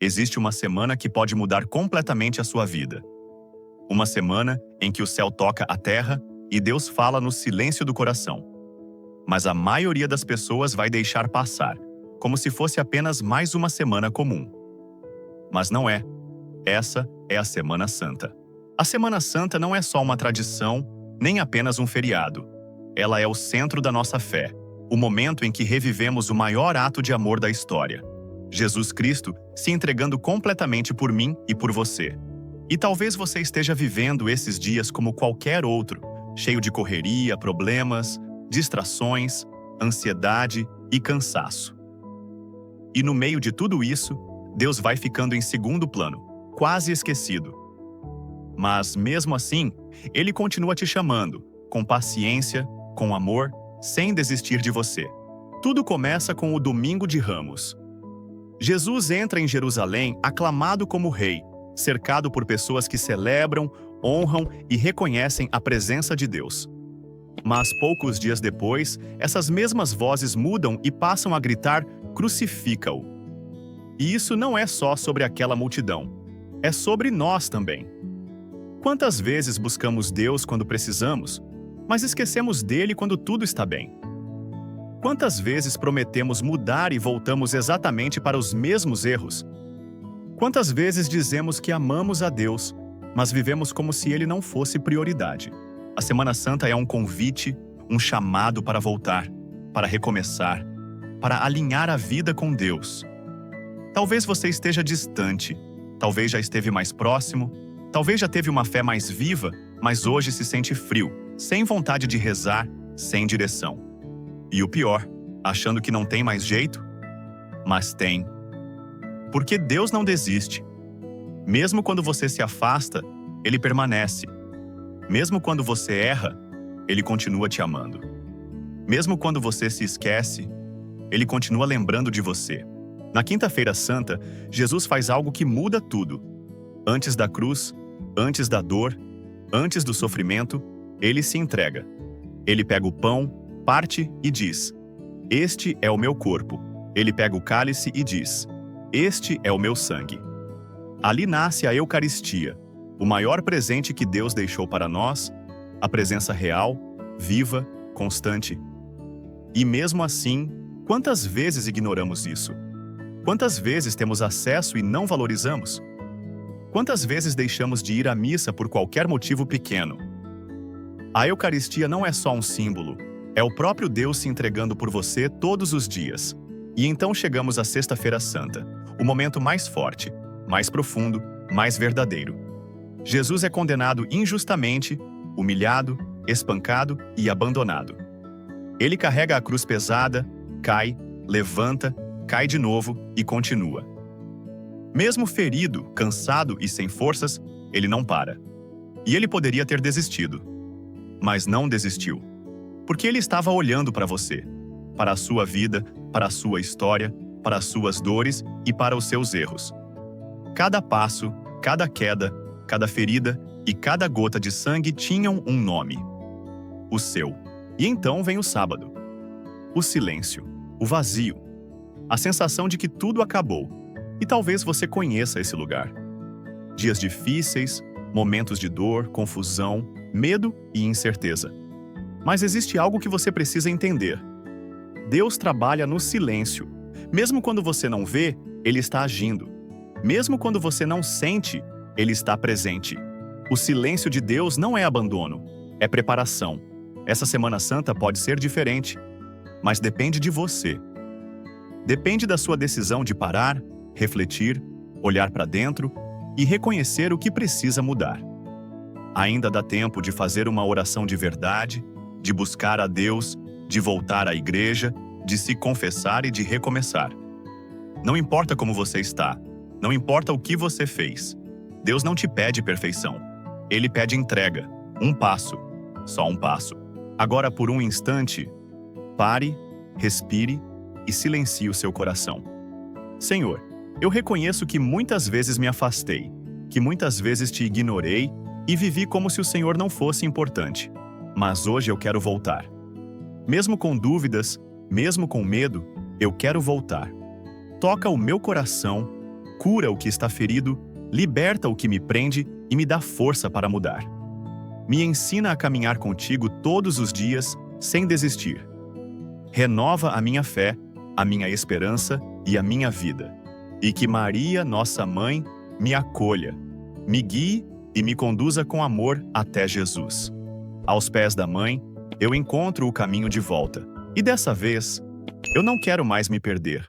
Existe uma semana que pode mudar completamente a sua vida. Uma semana em que o céu toca a terra e Deus fala no silêncio do coração. Mas a maioria das pessoas vai deixar passar, como se fosse apenas mais uma semana comum. Mas não é. Essa é a Semana Santa. A Semana Santa não é só uma tradição, nem apenas um feriado. Ela é o centro da nossa fé, o momento em que revivemos o maior ato de amor da história. Jesus Cristo se entregando completamente por mim e por você. E talvez você esteja vivendo esses dias como qualquer outro, cheio de correria, problemas, distrações, ansiedade e cansaço. E no meio de tudo isso, Deus vai ficando em segundo plano, quase esquecido. Mas, mesmo assim, Ele continua te chamando, com paciência, com amor, sem desistir de você. Tudo começa com o Domingo de Ramos. Jesus entra em Jerusalém aclamado como rei, cercado por pessoas que celebram, honram e reconhecem a presença de Deus. Mas poucos dias depois, essas mesmas vozes mudam e passam a gritar: "Crucifica-o!" E isso não é só sobre aquela multidão, é sobre nós também. Quantas vezes buscamos Deus quando precisamos, mas esquecemos dele quando tudo está bem? Quantas vezes prometemos mudar e voltamos exatamente para os mesmos erros? Quantas vezes dizemos que amamos a Deus, mas vivemos como se Ele não fosse prioridade? A Semana Santa é um convite, um chamado para voltar, para recomeçar, para alinhar a vida com Deus. Talvez você esteja distante, talvez já esteve mais próximo, talvez já teve uma fé mais viva, mas hoje se sente frio, sem vontade de rezar, sem direção. E o pior, achando que não tem mais jeito? Mas tem. Porque Deus não desiste. Mesmo quando você se afasta, Ele permanece. Mesmo quando você erra, Ele continua te amando. Mesmo quando você se esquece, Ele continua lembrando de você. Na Quinta-feira Santa, Jesus faz algo que muda tudo. Antes da cruz, antes da dor, antes do sofrimento, Ele se entrega. Ele pega o pão, parte e diz: "Este é o meu corpo." Ele pega o cálice e diz: "Este é o meu sangue." Ali nasce a Eucaristia, o maior presente que Deus deixou para nós, a presença real, viva, constante. E mesmo assim, quantas vezes ignoramos isso? Quantas vezes temos acesso e não valorizamos? Quantas vezes deixamos de ir à missa por qualquer motivo pequeno? A Eucaristia não é só um símbolo, é o próprio Deus se entregando por você todos os dias. E então chegamos à Sexta-feira Santa, o momento mais forte, mais profundo, mais verdadeiro. Jesus é condenado injustamente, humilhado, espancado e abandonado. Ele carrega a cruz pesada, cai, levanta, cai de novo e continua. Mesmo ferido, cansado e sem forças, ele não para. E ele poderia ter desistido. Mas não desistiu. Porque ele estava olhando para você, para a sua vida, para a sua história, para as suas dores e para os seus erros. Cada passo, cada queda, cada ferida e cada gota de sangue tinham um nome. O seu. E então vem o sábado. O silêncio, o vazio, a sensação de que tudo acabou. E talvez você conheça esse lugar. Dias difíceis, momentos de dor, confusão, medo e incerteza. Mas existe algo que você precisa entender. Deus trabalha no silêncio. Mesmo quando você não vê, Ele está agindo. Mesmo quando você não sente, Ele está presente. O silêncio de Deus não é abandono, é preparação. Essa Semana Santa pode ser diferente, mas depende de você. Depende da sua decisão de parar, refletir, olhar para dentro e reconhecer o que precisa mudar. Ainda dá tempo de fazer uma oração de verdade, de buscar a Deus, de voltar à igreja, de se confessar e de recomeçar. Não importa como você está, não importa o que você fez. Deus não te pede perfeição. Ele pede entrega, um passo, só um passo. Agora, por um instante, pare, respire e silencie o seu coração. Senhor, eu reconheço que muitas vezes me afastei, que muitas vezes te ignorei e vivi como se o Senhor não fosse importante. Mas hoje eu quero voltar. Mesmo com dúvidas, mesmo com medo, eu quero voltar. Toca o meu coração, cura o que está ferido, liberta o que me prende e me dá força para mudar. Me ensina a caminhar contigo todos os dias, sem desistir. Renova a minha fé, a minha esperança e a minha vida. E que Maria, nossa mãe, me acolha, me guie e me conduza com amor até Jesus. Aos pés da mãe, eu encontro o caminho de volta. E dessa vez, eu não quero mais me perder.